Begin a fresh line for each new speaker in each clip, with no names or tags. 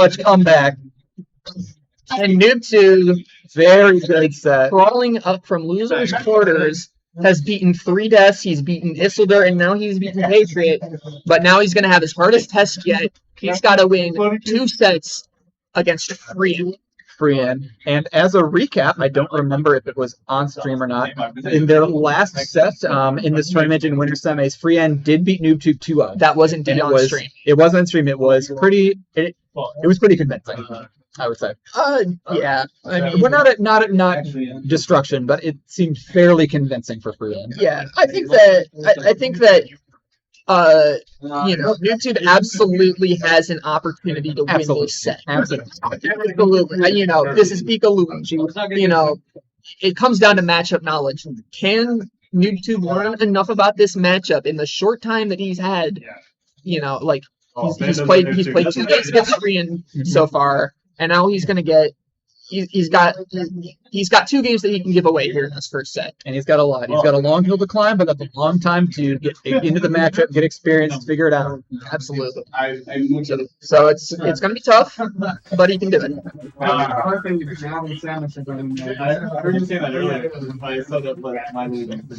much comeback.
And Newbtube,
Very good set.
crawling up from losers' quarters, has beaten 3 deaths. He's beaten Isildur, and now he's beaten Patriot. But now he's going to have his hardest test yet. He's got to win 2 sets against Freean.
Freean. And as a recap, I don't remember if it was on stream or not. In their last set in this tournament in Winter Semis, Freean did beat Newbtube 2-0.
That wasn't on stream.
It was on stream. It was pretty. It was pretty convincing, I would say.
Yeah. I mean,
We're not destruction, but it seemed fairly convincing for Freean.
yeah. I think that Newbtube absolutely has an opportunity to win this set.
Absolutely.
Absolutely. This is Pika Luigi. It comes down to matchup knowledge. Can Newbtube learn enough about this matchup in the short time that he's had? He's played 2 games against Freean so far, and now he's gonna get. He's got 2 games that he can give away here in this first set.
And he's got a lot. He's got a long hill to climb, but that's a long time to get into the matchup, get experience, figure it out.
Absolutely. So it's gonna be tough, but he can do it.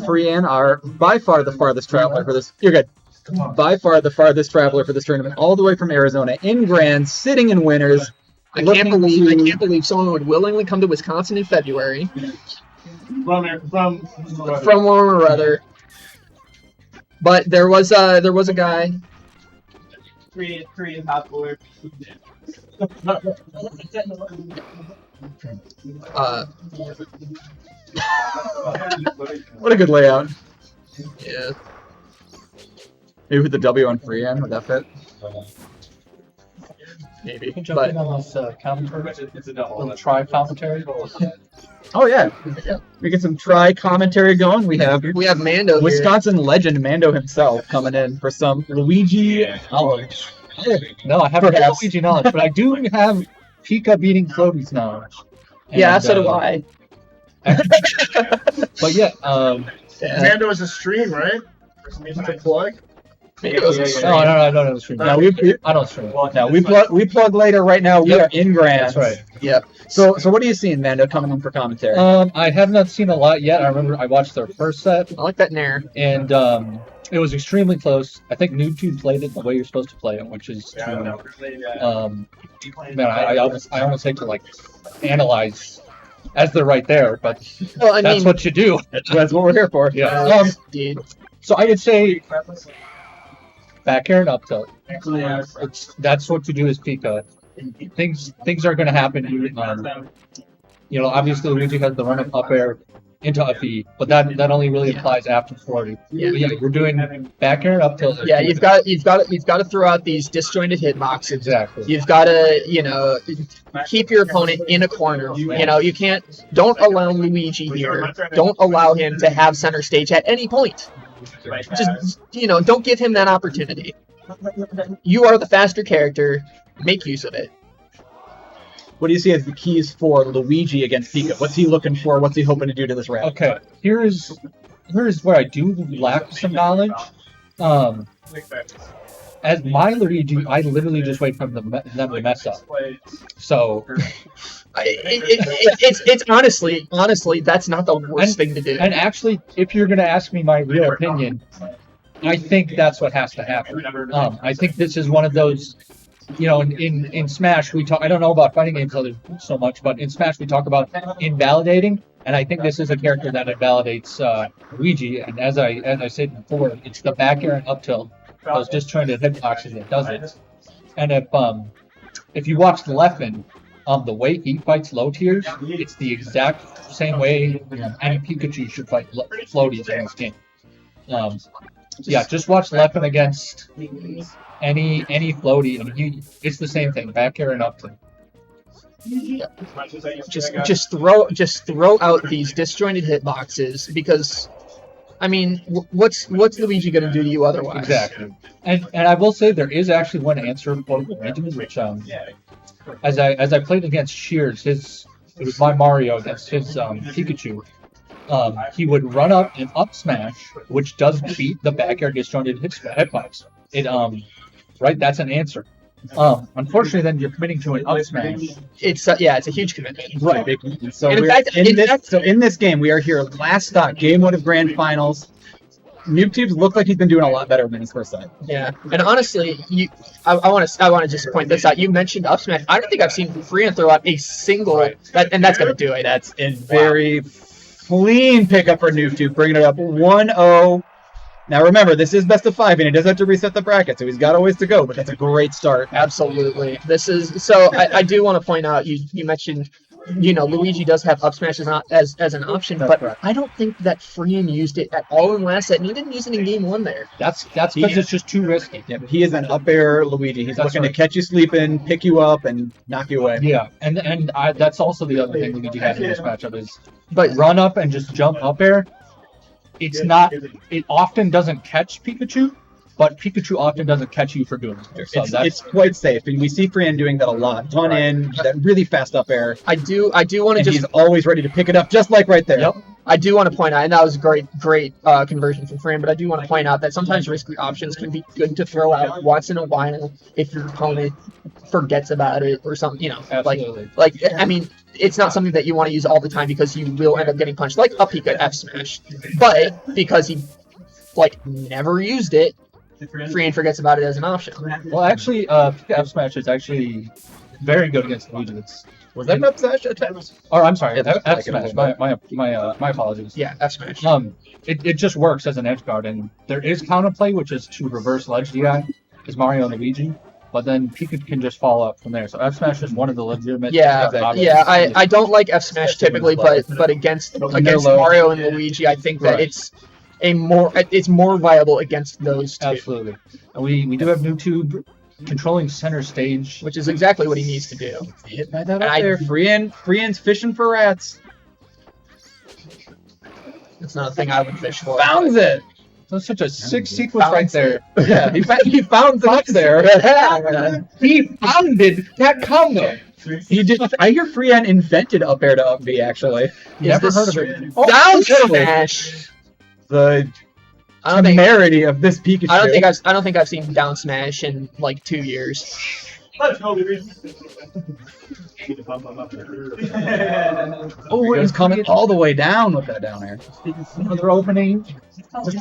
Freean are by far the farthest traveler for this. You're good. By far the farthest traveler for this tournament, all the way from Arizona, in Grands, sitting in winners.
I can't believe someone would willingly come to Wisconsin in February. From one or other. But there was a guy.
Korean hot board.
What a good layout.
Yeah.
Maybe with the W on Freean, would that fit?
Maybe.
But on this commentary, it's a little try commentary.
Oh yeah, we get some try commentary going. We have
Mando here.
Wisconsin legend Mando himself coming in for some Luigi knowledge.
No, I haven't had Luigi knowledge, but I do have Pika beating Floaty's knowledge.
Yeah, so do I.
But yeah,
Mando is a stream, right? To plug.
No, I don't stream.
No,
I don't stream.
No, we plug later. Right now, we are in Grands.
That's right.
Yep.
So what are you seeing, Mando, coming in for commentary?
I have not seen a lot yet. I remember I watched their first set,
I like that Nair.
and it was extremely close. I think Newbtube played it the way you're supposed to play it, which is to, I almost hate to like analyze as they're right there, but
Well,
that's what you do.
That's what we're here for.
Yeah.
dude.
So I would say back air and up tilt. That's what you do as Pika. Things are going to happen. Obviously Luigi has the run up air into up E, but that only really applies after 40.
Yeah.
We're doing back air and up tilt.
Yeah, you've got to throw out these disjointed hitboxes.
Exactly.
You've got to keep your opponent in a corner. You don't allow Luigi here. Don't allow him to have center stage at any point. Just don't give him that opportunity. You are the faster character. Make use of it.
What do you see as the keys for Luigi against Pika? What's he looking for? What's he hoping to do to this round?
Okay, here's where I do lack some knowledge. As my Luigi, I literally just wait for them to mess up. So
it's honestly that's not the worst thing to do.
And actually, if you're gonna ask me my real opinion, I think that's what has to happen. I think this is one of those. In Smash we talk. I don't know about fighting games so much, but in Smash we talk about invalidating, and I think this is a character that invalidates Luigi. And as I said before, it's the back air and up tilt, those disjointed hitboxes that does it. And if you watch Leffen, the way he fights low tiers, it's the exact same way any Pikachu should fight floaties in this game. Just watch Leffen against any floaty, and it's the same thing, back air and up tilt.
Just throw out these disjointed hitboxes, because I mean, what's Luigi gonna do to you otherwise?
Exactly. And I will say there is actually one answer for Luigi, which as I played against Shears, it was my Mario against his Pikachu. He would run up and up smash, which does beat the back air disjointed hitbox. Right, that's an answer. Unfortunately, then you're committing to an up smash.
It's a huge commitment.
Right. So
And in
we're
fact-
in this game, we are here last stock, game 1 of grand finals. Newbtube's looked like he's been doing a lot better than his first set.
Yeah, and honestly, I want to just point this out. You mentioned up smash. I don't think I've seen Freean throw out a single, and that's gonna do it.
That's a very clean pickup for Newbtube, bringing it up 1-0. Now remember, this is best of 5, and he does have to reset the bracket, so he's got a ways to go. But that's a great start.
Absolutely. This is so. I do want to point out. You mentioned. Luigi does have up smash as an option,
That's
but
correct.
I don't think that Freean used it at all in last set, and he didn't use it in game 1 there.
That's because it's just too risky.
Yeah, but he is an up air Luigi. He's
That's
looking
right.
to catch you sleeping, pick you up, and knock you away.
Yeah, and that's also the other thing Luigi has in this matchup is
But
run up and just jump up air. It's not. It often doesn't catch Pikachu, but Pikachu often doesn't catch you for doing it. So
It's quite safe, and we see Freean doing that a lot. Run in, that really fast up air,
I do want to
and
just.
he's always ready to pick it up, just like right there.
Yep.
I do want to point out, and that was a great conversion from Freean, but I do want to point out that sometimes risky options can be good to throw out once in a while if your opponent forgets about it or something.
Absolutely.
I mean, it's not something that you want to use all the time because you will end up getting punched, like a Pika F smash. But because he never used it, Freean forgets about it as an option.
Well, actually, Pika F smash is actually very good against Luigi.
Was that an up smash attempt?
Or I'm sorry,
It looks
F
like it a
smash.
little
My apologies.
Yeah, F smash.
It just works as an edge guard, and there is counterplay, which is to reverse ledge DI, is Mario and Luigi. But then Pika can just follow up from there. So F smash is one of the legitimate.
Yeah, I don't like F smash typically, but against Mario and Luigi, I think that
Right.
it's more viable against those two,
Absolutely. And we do have Newbtube controlling center stage.
which is exactly what he needs to do.
Hit by that up there. Freean's fishing for rats.
It's not a thing I would fish for.
Found it.
That's such a sick sequence right there.
Yeah, he found it up there.
He founded that combo.
He did. I hear Freean invented up air to up B. Actually,
Never heard of it.
Down smash.
the
I don't think
temerity of this Pikachu.
I don't think I've seen down smash in like 2 years.
Oh, he's coming all the way down with that down air.
Another opening.
He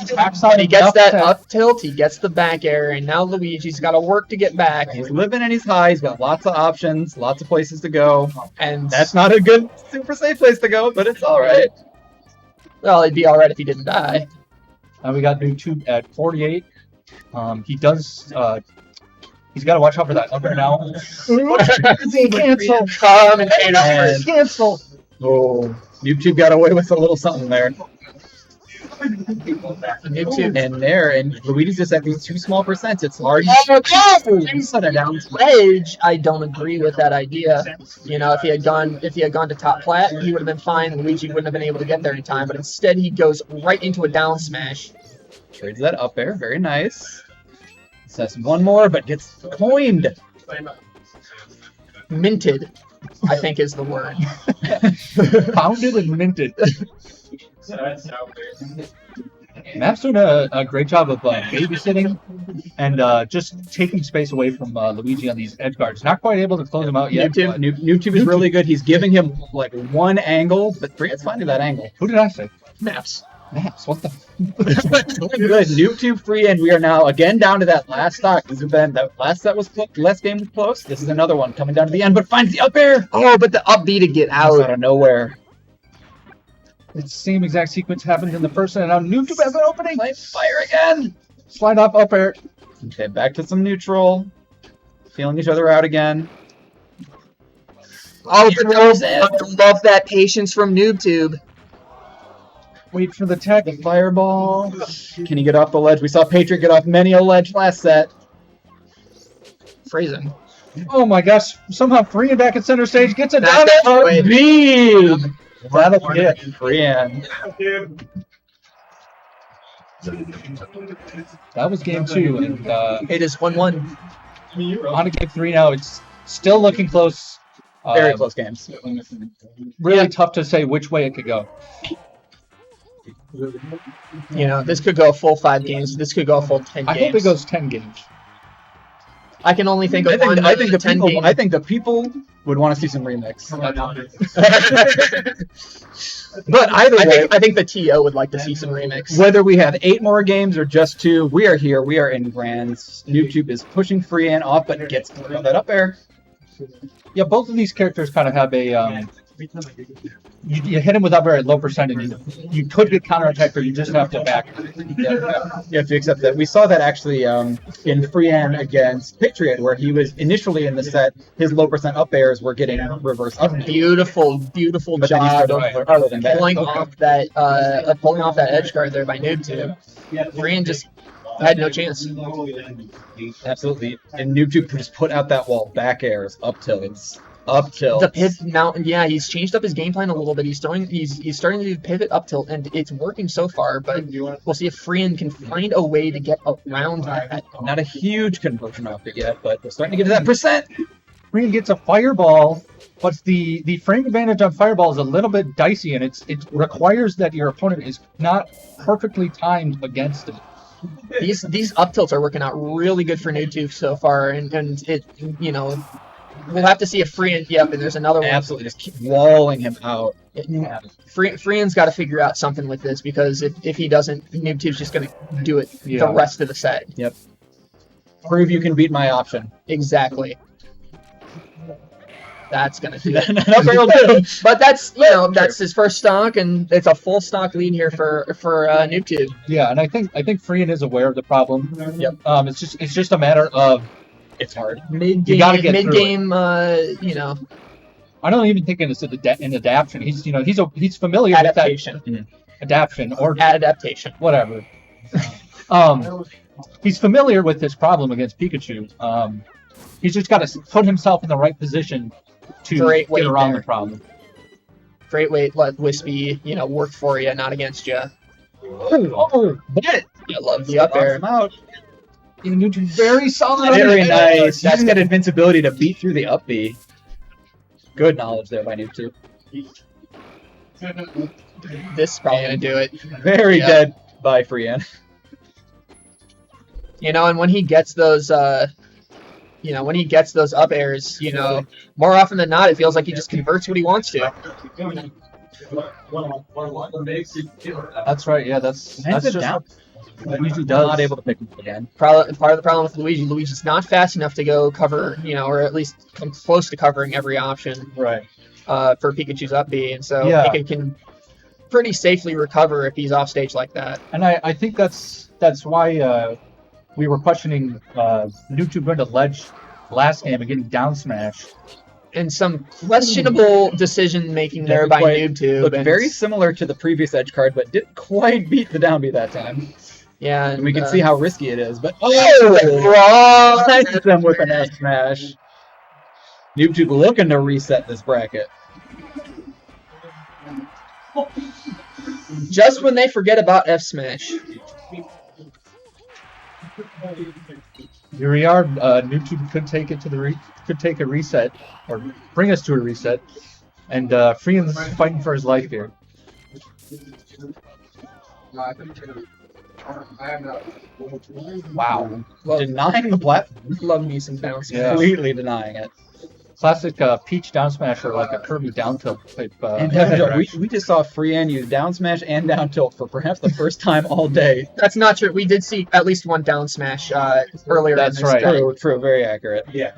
gets that up tilt, he gets the back air, and now Luigi's got to work to get back.
He's living and he's high. He's got lots of options, lots of places to go.
And
That's not a good, super safe place to go, but it's all right.
well, it'd be all right if he didn't die.
Now we got Newbtube at 48. He does. He's got to watch out for that up air now.
Cancel. Commentator.
Cancel.
Oh, Newbtube got away with a little something there.
Newbtube.
And Luigi's just at these 2 small percents. It's hard.
Instead of down sledge, I don't agree with that idea. If he had gone to top plat, he would have been fine. Luigi wouldn't have been able to get there in time, but instead he goes right into a down smash.
Trades that up air. Very nice. Says one more, but gets coined.
Minted, I think is the word.
Pounded and minted. Map's doing a great job of babysitting and just taking space away from Luigi on these edge guards. Not quite able to close him out yet.
Newbtube is really good. He's giving him like one angle, but Freean's finding that angle.
Who did I say?
Maps.
Maps. What the?
Good. Newbtube Freean. We are now again down to that last stock. This has been that last game was close. This is another one coming down to the end, but finds the up air.
Oh, but the up B to get
Out
out.
of nowhere.
It's the same exact sequence happened in the first set. Now Newbtube has an opening.
Fire again.
Slide off up air.
Okay, back to some neutral. Feeling each other out again.
Oh, but I love that patience from Newbtube.
Wait for the tech.
The fireball. Can he get off the ledge? We saw Patriot get off many a ledge last set.
Phrasing.
Oh my gosh! Somehow Freean back at center stage gets it
Back
down.
that way.
Big.
That'll be it.
Freean.
That was game 2, and
It is 1-1.
on to game 3 now. It's still looking close.
Very close games.
Really tough to say which way it could go.
This could go a full 5 games. This could go a full 10 games.
I hope it goes 10 games.
I can only think of
I think the
10
people.
game.
I think the people would want to see some remix. But either way,
I think the TO would like to see some remix.
whether we have 8 more games or just 2, we are here. We are in grands. Newbtube is pushing Freean off, but gets that up air.
Yeah, both of these characters kind of have a you hit him with up air at low percent, and you could get counterattacked, or you just have to back.
You have to accept that. We saw that actually in Freean against Patriot, where he was initially in the set, his low percent up airs were getting reversed up.
Beautiful
But then he
job
started harder than that.
pulling off that edge guard there by Newbtube. Freean just had no chance.
Absolutely. And Newbtube just put out that wall, back airs, up tilts.
The pivot now, yeah, he's changed up his game plan a little bit. He's starting to do pivot up tilt, and it's working so far. But we'll see if Freean can find a way to get around that.
Not a huge conversion off it yet, but we're starting to get to that percent.
Freean gets a fireball, but the frame advantage on fireball is a little bit dicey, and it requires that your opponent is not perfectly timed against it.
These up tilts are working out really good for Newbtube so far, and it we'll have to see if Freean. Yep, and there's another one.
Absolutely, just keep walling him out.
Freean's got to figure out something with this, because if he doesn't, Newbtube's just going to do it the rest of the set.
Yep. Prove you can beat my option.
Exactly. That's going to do it.
That's what he'll do.
But that's his first stock, and it's a full stock lead here for Newbtube.
Yeah, and I think Freean is aware of the problem.
Yep.
It's just a matter of
It's hard.
Mid-game,
gotta get through
mid-game,
I don't even think it's an adaptation. He's familiar
adaptation.
with that adaptation or
Adaptation.
whatever. He's familiar with this problem against Pikachu. He's just got to put himself in the right position to get around the problem.
Great weight, let Wispy, work for you, not against you.
But
I love the up air.
out.
Very solid.
Very nice. That's got invincibility to beat through the up B. Good knowledge there by Newbtube.
This is probably going to do it.
Very dead by Freean.
And when he gets those, up airs, more often than not, it feels like he just converts what he wants to.
That's right. Yeah, that's just
down.
Luigi
Not able to pick him up again.
Part of the problem with Luigi's not fast enough to go cover, or at least come close to covering every option.
Right.
For Pikachu's up B, and so he can pretty safely recover if he's off stage like that.
And I think that's why we were questioning Newbtube going to ledge last game and getting down smash.
And some questionable decision making there by Newbtube.
Looked very similar to the previous edge card, but didn't quite beat the down B that time.
Yeah,
And we can see how risky it is, but
hits
them with an F smash. Newbtube looking to reset this bracket.
just when they forget about F Smash.
Here we are. Newbtube could take it could take a reset or bring us to a reset, and Freean's fighting for his life here. Wow.
Denying the platform.
Love me some bounce.
Yeah.
Completely denying it.
Classic Peach down smash or like a Kirby down tilt type.
We just saw Freean use down smash and down tilt for perhaps the first time all day.
That's not true. We did see at least one down smash earlier.
That's
in this
right.
game.
True, very accurate.
Yeah.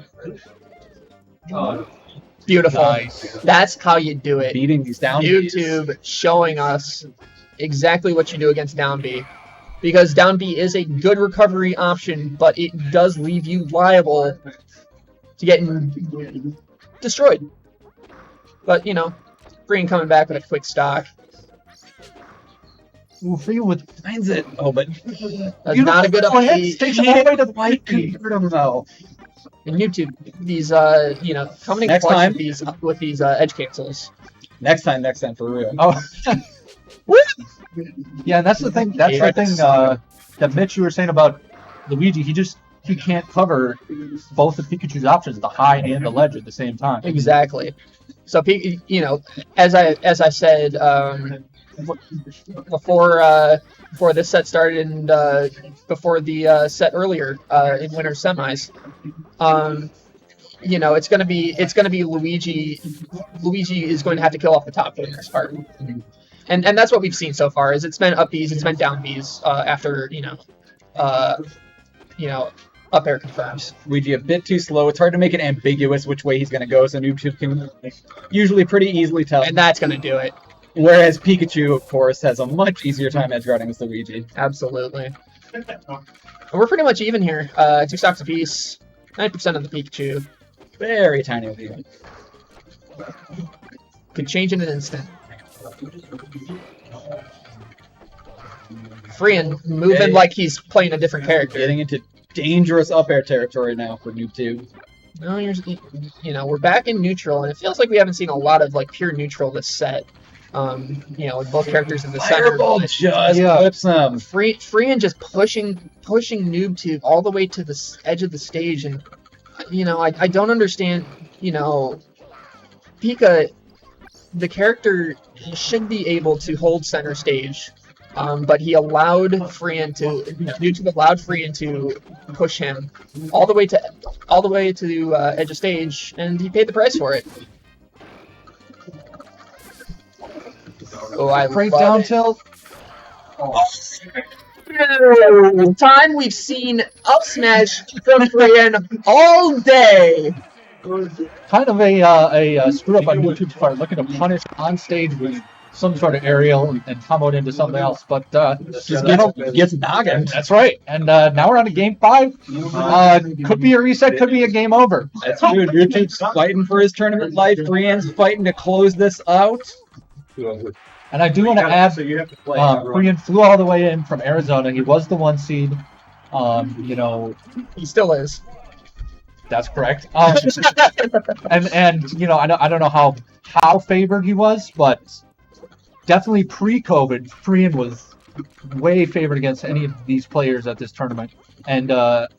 Beautiful.
Nice.
That's how you do it.
Beating these down
YouTube showing us exactly what you do against down B. Because down B is a good recovery option, but it does leave you liable to getting destroyed. But, you know, Freean coming back with a quick stock.
Ooh, Freean
finds it. Oh, but
That's not a good up B.
Takes it all the way to the
White convert him though.
And YouTube, these, you know, coming in
Next
clutch
time.
with these edge cancels.
Next time for real.
Oh. Yeah, that's the thing. That's the thing that Mitch, you were saying about Luigi. He can't cover both of Pikachu's options, the high and the ledge at the same time.
Exactly. So, you know, as I said before this set started and before the set earlier in winter semis. You know, it's gonna be Luigi. Luigi is going to have to kill off the top for the most part, and that's what we've seen so far. Is it's been up Bs, it's been down Bs after up air confirms.
Luigi a bit too slow. It's hard to make it ambiguous which way he's going to go, so Newbtube can usually pretty easily tell.
And that's going to do it.
Whereas Pikachu, of course, has a much easier time edge guarding with Luigi.
Absolutely. We're pretty much even here. 2 stocks apiece. 90% of the Pikachu.
Very tiny lead.
Could change in an instant. Freean moving like he's playing a different character.
Getting into dangerous up air territory now for Newbtube.
No, we're back in neutral, and it feels like we haven't seen a lot of like pure neutral this set. With both characters in the center.
Fireball just clips him.
Freean just pushing Newbtube all the way to the edge of the stage, and I don't understand. Pika, the character, should be able to hold center stage. But he allowed Freean to push him all the way to edge of stage, and he paid the price for it. Oh, I
Great
love
down
it.
tilt.
Time we've seen up smash from Freean all day.
Kind of a screw up on YouTube's part, looking to punish on stage with some sort of aerial and comboed into something else, but
Just gets noggined.
that's right. And now we're on to game 5. Could be a reset, could be a game over.
That's true. Newtube's fighting for his tournament life. Freean's fighting to close this out.
And I do want to add,
So you have to play.
Freean flew all the way in from Arizona. He was the 1 seed.
He still is.
That's correct. And I don't know how favored he was, but definitely pre-COVID, Freean was way favored against any of these players at this tournament. And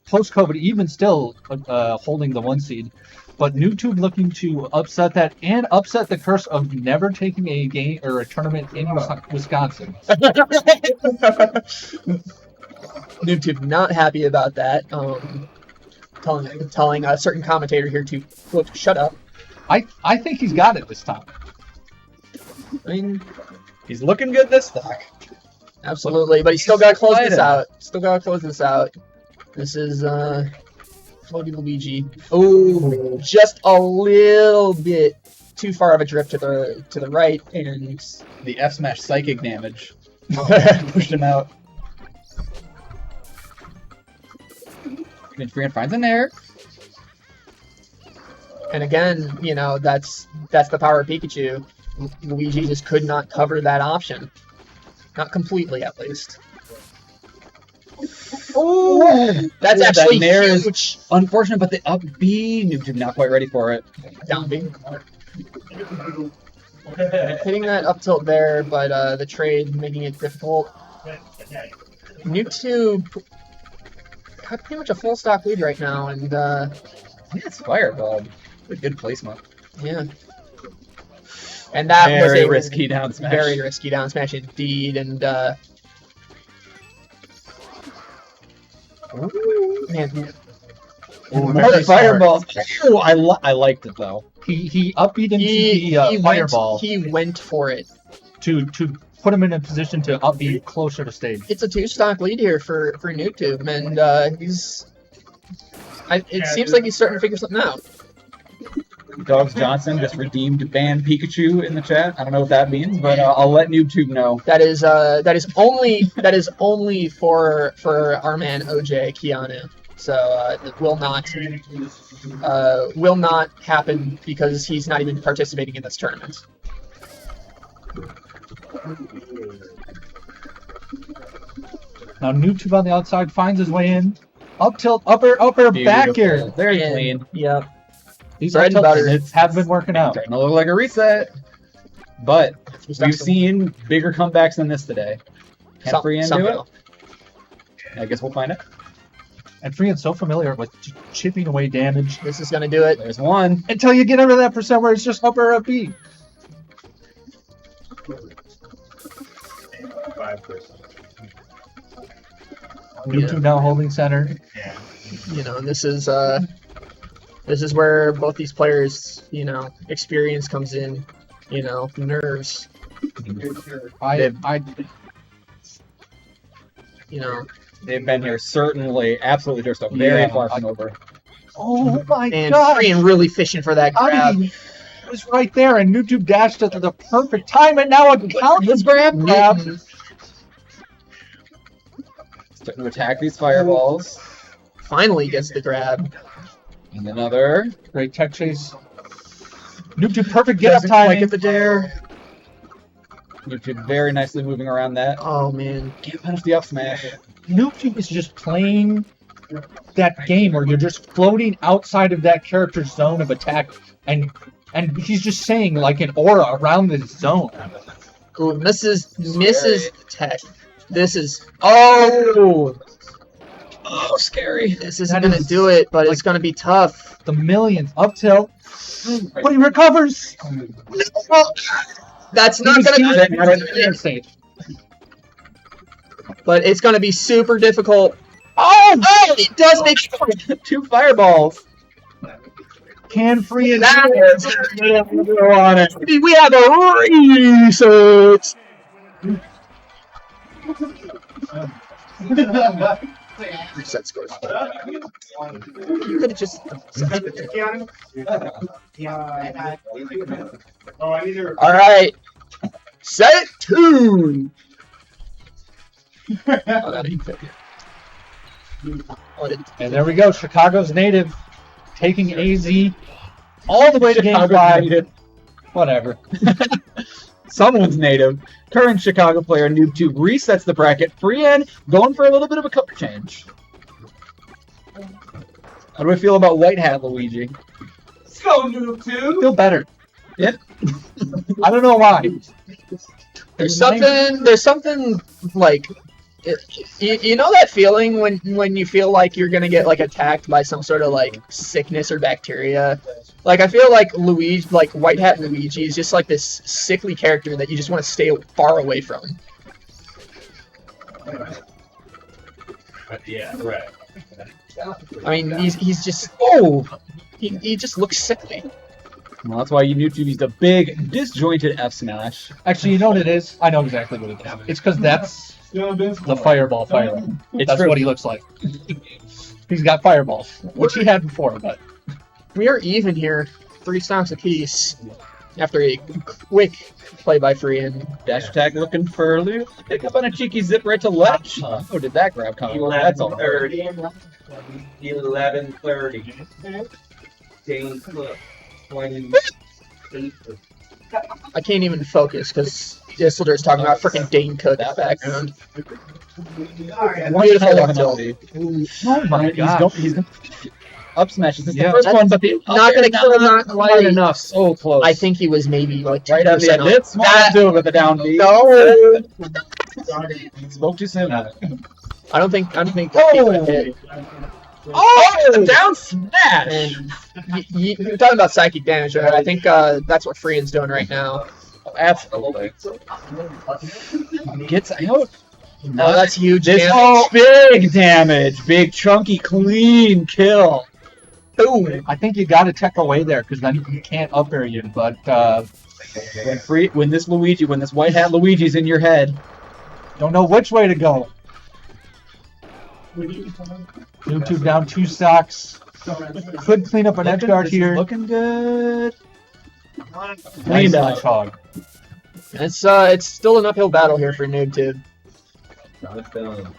post-COVID, even still holding the 1 seed. But Newbtube looking to upset that and upset the curse of never taking a game or a tournament in Wisconsin.
Newbtube not happy about that. Telling a certain commentator here to quote, "Shut up."
I think he's got it this time.
I mean,
He's looking good this stock.
absolutely, but he's still got to close this out. Still got to close this out. This is floaty Luigi. Oh, just a little bit too far of a drift to the right, and
The F smash psychic damage pushed him out. And Freean finds an air.
And again, that's the power of Pikachu. Luigi just could not cover that option. Not completely, at least.
Oh,
That's
that
actually
nair is
huge.
unfortunate, but the up B, Newbtube not quite ready for it.
Down B. Hitting that up tilt there, but the trade making it difficult. Newbtube got pretty much a full stock lead right now, and
I think it's Fireball. A good placement.
yeah. And that was
Very
a
risky down smash.
Very risky down smash indeed, and man,
More fireballs. Ew, I liked it though.
He upbeat into
he
the fireball
went for it.
to put him in a position to upbeat closer to stage.
It's a 2-stock lead here for Newbtube, and it seems like he's starting to figure something out.
Dogs Johnson just redeemed ban Pikachu in the chat. I don't know what that means, but I'll let Newbtube know.
That is only for our man OJ Keanu. So it will not happen because he's not even participating in this tournament.
Now Newbtube on the outside finds his way in. Up tilt, up air, back air.
Very
And-
clean.
Yeah.
These
Bread and
up
butter.
tilts have been working out.
Starting to look like a reset. But we've seen bigger comebacks than this today. Can Freean do it? I guess we'll find it.
And Freean's so familiar with chipping away damage
This is gonna do it.
There's one.
until you get over that percent where it's just up or up B. Newbtube now holding center.
You know, and this is where both these players, you know, experience comes in. You know, nerves. You know,
They've been here certainly, absolutely just very far from over.
Oh my
and
god!
Freean really fishing for that grab.
It was right there, and Newbtube dashed at the perfect time, and now it counts as grab.
Starting to attack these fireballs.
Finally gets the grab.
And another.
Great tech chase. Newbtube perfect get up
Doesn't
time.
quite get the dare.
Newbtube very nicely moving around that.
Oh man.
Can't punish the up smash.
Newbtube is just playing that game where you're just floating outside of that character's zone of attack, and he's just saying like an aura around this zone.
Ooh, misses the tech. This is oh scary. This isn't gonna do it, but it's gonna be tough.
The millions up tilt, but he recovers.
That's not gonna be but it's gonna be super difficult. Oh, it does make
2 fireballs.
Can Freean
on it. We have a research. Reset scores. You could have just. All right. Set tune.
And there we go. Chicago's native taking AZ all the way to game 5. Whatever.
Someone's native. Current Chicago player Newbtube resets the bracket. Freean going for a little bit of a color change. How do I feel about White Hat Luigi?
Let's go, Newbtube.
Feel better.
Yeah.
I don't know why.
There's something like, you know that feeling when you feel like you're gonna get like attacked by some sort of like sickness or bacteria. Like I feel like Luigi, like White Hat Luigi, is just like this sickly character that you just want to stay far away from.
Yeah, right.
I mean, he's just he just looks sickly.
Well, that's why Newbtube used a big disjointed F smash.
Actually, you know what it is? I know exactly what it is. It's because that's the fireball fire. That's
true.
what he looks like. He's got fireballs, which he had before, but
We are even here, 3 stocks apiece. After a quick play by Freean.
Dash attack looking for Lou. Pick up on a cheeky zip right to left. Oh, did that grab come? That's all.
11:30. Dane Cook. 20.
I can't even focus because Isildur's talking about freaking Dane Cook in the background. Beautiful up tilt.
oh my god.
He's going up smash. This is
Yeah.
the first one, but the
Not gonna kill him, not
quite enough. So close.
I think he was maybe like 2%
right on the edge. It's small too with the down B.
No,
Spoke too soon.
I don't think he would hit.
Oh, down smash.
And you're talking about psychic damage, right? I think that's what Freean's doing right now.
Absolutely. Gets out.
Oh, that's huge
This
damage.
big damage. Big, chunky, clean kill.
Boom.
I think you got to check away there because then you can't up air you. But
When this White Hat Luigi's in your head.
don't know which way to go. Newbtube down 2 stocks. Could clean up an edge guard here.
Looking good.
Nice
Cleaned up.
punch hog.
It's still an uphill battle here for Newbtube.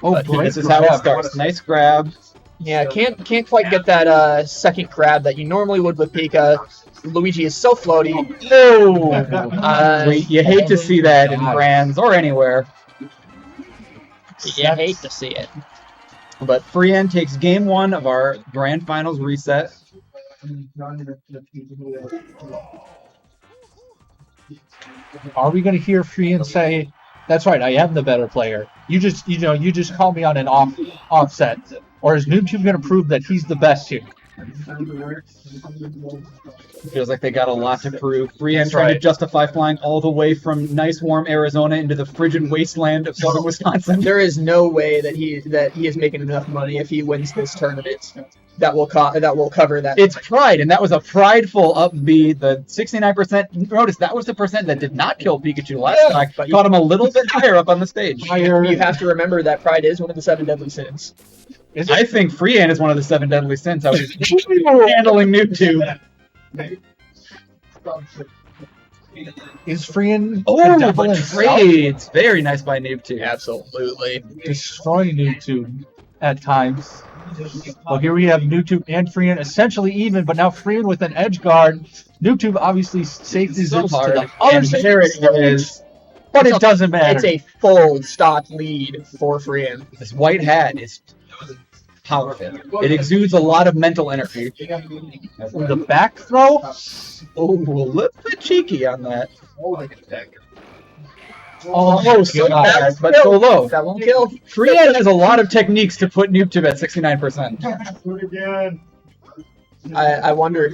Oh,
But
great
This is how it
grab.
starts. Nice grab.
Yeah, can't quite get that second grab that you normally would with Pika. Luigi is so floaty.
No. You hate to see that in brands or anywhere.
You hate to see it.
But Freean takes game 1 of our grand finals reset.
Are we going to hear Freean say, "That's right, I am the better player"? You just call me on an offset, or is Newbtube going to prove that he's the best here?
Feels like they got a lot to prove. Freean
That's
trying to
right.
justify flying all the way from nice warm Arizona into the frigid wasteland of southern Wisconsin.
There is no way that he is making enough money if he wins this tournament that will cover that.
It's pride, and that was a prideful upbeat. The 69%. Notice that was the percent that did not kill Pikachu last time, but caught him a little bit higher up on the stage.
You have to remember that pride is one of the 7 deadly sins.
I think Freean is one of the 7 deadly sins. I was handling Newbtube.
Is Freean
Oh,
devil
but
himself?
trades. Very nice by Newbtube.
Absolutely.
Destroying Newbtube at times. Well, here we have Newbtube and Freean essentially even, but now Freean with an edge guard. Newbtube obviously safety
So
zips to
hard.
the other
And
side
there
of
it
the stage,
is.
but it doesn't matter.
It's a full stock lead for Freean.
This white hat is powerful. It exudes a lot of mental energy.
The back throw.
Oh, a little bit cheeky on that.
Oh,
God, but so low.
That won't kill.
Freean has a lot of techniques to put Newbtube at 69%.
I wonder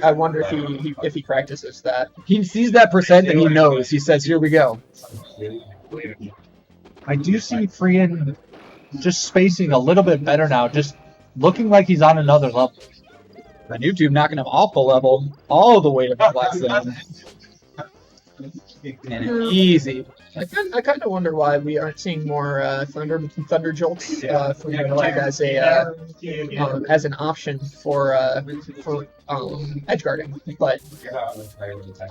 if he practices that.
He sees that percent and he knows. He says, "Here we go."
I do see Freean just spacing a little bit better now, just looking like he's on another level.
The Newbtube knocking him off the level all the way to the black zone. And easy.
I kind of wonder why we aren't seeing more thunder jolts from Newbtube as an option for edge guarding, but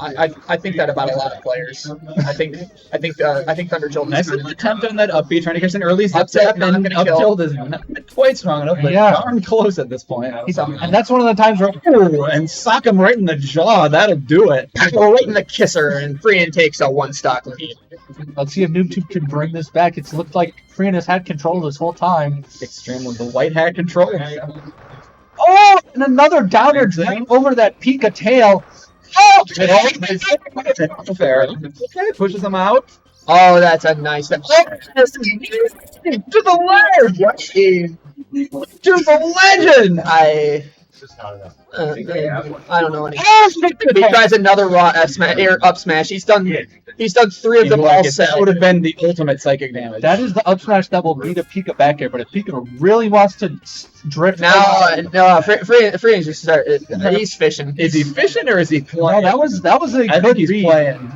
I think that about a lot of players. I think thunder jolt is
Nice
kind
little attempt on that upbeat, trying to catch an early zip
Up
zap,
tilt, not
and
gonna
up
kill.
tilt is not quite strong enough, but
Yeah.
darn close at this point.
And that's one of the times where
Ooh, and sock him right in the jaw. That'll do it.
We're waiting the kisser, and Freean takes a 1 stock lead.
let's see if Newbtube can bring this back. It's looked like Freean has had control this whole time.
Extreme with the white hat control.
Oh, and another downer right over that Pika tail. Oh,
Fair. Okay, pushes him out.
Oh, that's a nice. To the ladder.
To the legend!
I don't know. He tries another air up smash. He's done 3 of them all set.
That would have been the ultimate psychic damage.
that is the up smash that will beat a Pika back air, but if Pika really wants to drift
No, Freean's just he's fishing.
Is he fishing or is he
no,
playing?
that was a
I think
good
he's
read.
playing.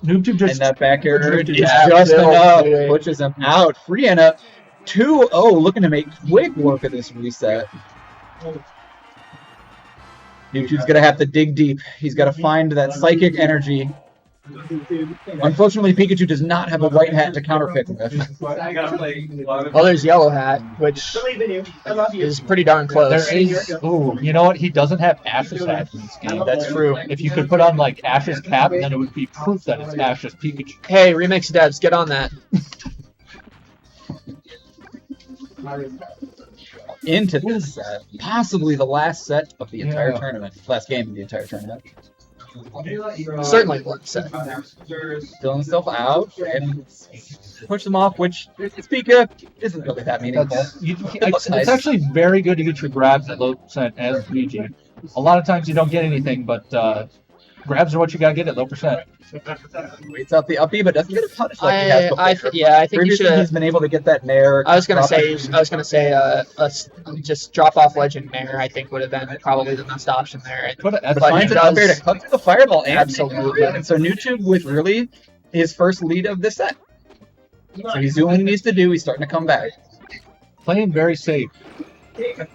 Newbtube
And
just
that back air is
Yeah,
just enough.
yeah.
Pushes him out. Freean up 2-0, looking to make quick work of this reset. Newtube's going to have to dig deep. He's got to find that psychic energy. Unfortunately, Pikachu does not have a white hat to counterpick with.
Well, there's Yellow Hat, which is pretty darn close.
there is. Ooh, you know what? He doesn't have Ash's hat in this game.
That's true.
If you could put on like Ash's cap, then it would be proof that it's Ash's Pikachu.
Hey, Remix devs, get on that.
Into this set, possibly the last set of the entire
Yeah.
tournament. Last game of the entire tournament.
Certainly one set.
Filling himself out and push him off, which Pika isn't really that meaningful.
It's
nice.
actually very good to get your grabs at low percent as Luigi. A lot of times you don't get anything, but grabs are what you gotta get at low percent.
Waits out the uppy, but doesn't get a punish like he has before.
I think you
Previously,
should.
he's been able to get that nair.
I was gonna say, just drop off Legend Mare. I think would have been probably the best option there.
But
But
But
finds
he
it up there
does-
to cut through the fireball and
Absolutely.
And so Newtube with really his first lead of this set. So he's doing what he needs to do. He's starting to come back.
playing very safe.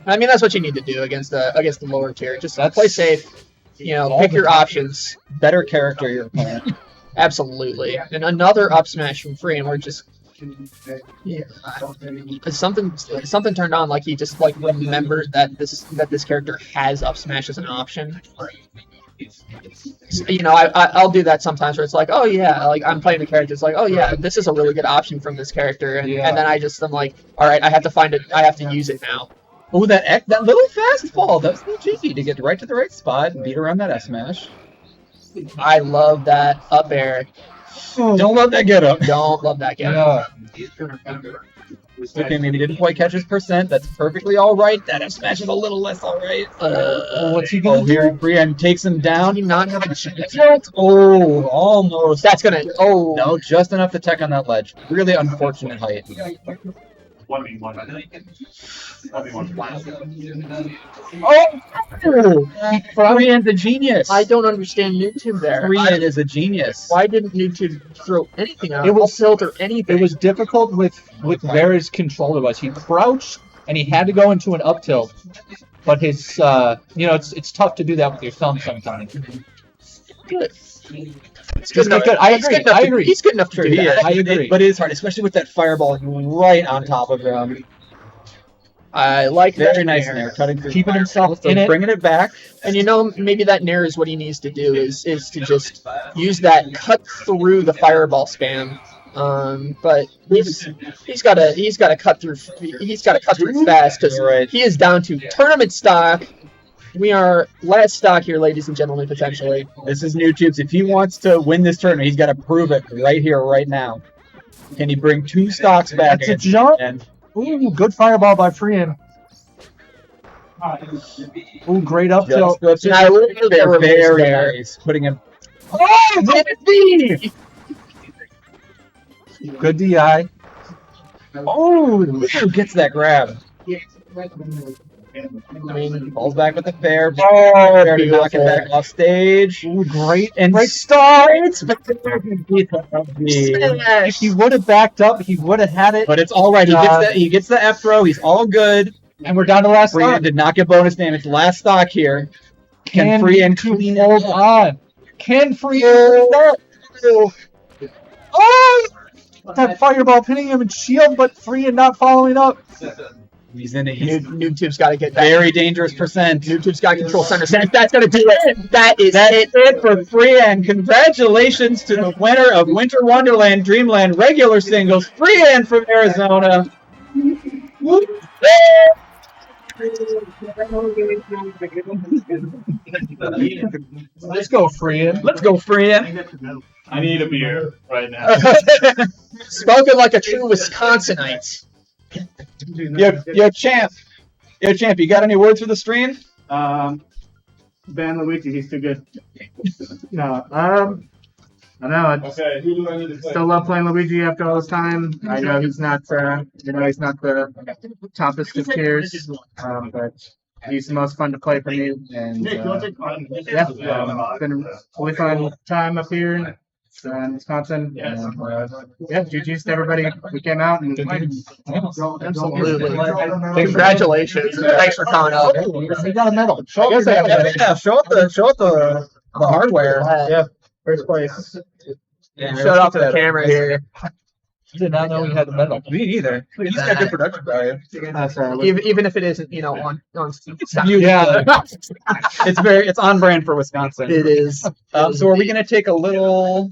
I mean, that's what you need to do against the lower tier. Just
That's-
play safe. You know,
all
pick
the
your
time.
options.
Better character your opponent.
Absolutely. And another up smash from Freean. We're just something turned on. Like he just remembered that this character has up smash as an option. You know, I'll do that sometimes where it's like, oh yeah, like I'm playing the character. It's like, oh yeah, this is a really good option from this character, and then I'm like, all right, I have to find it. I have to use it now.
Oh, that little fastball. That was a little cheeky to get right to the right spot and beat around that S smash.
I love that up air.
Don't let that get up.
Don't love that guy.
Yeah.
Okay, maybe didn't quite catch his percent. That's perfectly all right. That F smash is a little less all right.
What's he
Oh,
gonna do?
here Freean takes him down.
Do you not have a chance?
Oh, almost.
That's gonna. Oh.
No, just enough to tech on that ledge. Really unfortunate height. Oh! Freean's a genius.
I don't understand Newtube there.
Freean is a genius.
Why didn't Newtube throw anything out?
It was-
filter anything.
It was difficult with where his controller was. He crouched and he had to go into an up tilt, but his it's tough to do that with your thumb sometimes.
good.
It's good. I agree.
He's good enough to do that.
I agree.
But it is hard, especially with that fireball right on top of him.
I like that.
Very nice there, cutting through.
Keeping himself
So
in it.
bringing it back.
And maybe that nair is what he needs to do is to just use that cut through the fireball spam. But he's got to cut through fast because
Right.
he is down to tournament stock. We are last stock here, ladies and gentlemen, potentially.
This is Newtube's. If he wants to win this tournament, he's got to prove it right here, right now. Can he bring 2 stocks back?
That's a jump.
And
Ooh, good fireball by Freean. Ooh, great up tilt.
just
Now,
very, very nice. Putting him.
Oh, good DI.
Oh, who gets that grab?
I mean,
Falls back with the fair.
oh,
Fair to knock it back off stage.
Ooh, great.
And
Great
starts.
If he would have backed up, he would have had it.
But it's all right. He gets the F throw. He's all good.
And we're down to last
Freean
stock.
did not get bonus damage. Last stock here. Can Freean clean it
hold
up?
on? Can Freean Oh! That fireball pinning him in shield, but Freean not following up.
He's in a
Newtube's got to get back.
very dangerous percent.
Newtube's got to control center stage. That's going to do it. That's
it for Freean. Congratulations to the winner of Winter Wonderland Dreamland regular singles, Freean from Arizona.
Let's go, Freean.
Let's go, Freean.
I need a beer right now.
Spoken like a true Wisconsinite.
Yo, champ. Yo, champ, you got any words for the stream?
Ban Luigi, he's too good. No, I know.
Okay, who do I need to play?
Still love playing Luigi after all this time. I know he's not, he's not the toppest of tiers, but he's the most fun to play for me. And it's been a really fun time up here in Wisconsin. And, GG's to everybody who came out. And
Absolutely. Congratulations. Thanks for coming up.
He got a medal.
Show up the hardware.
Yeah, first place.
Shut off the camera here.
I did not know he had a medal.
Me either. He's got good production value.
That's
Even if it isn't, on
Yeah.
It's on brand for Wisconsin.
It is.
So are we gonna take a little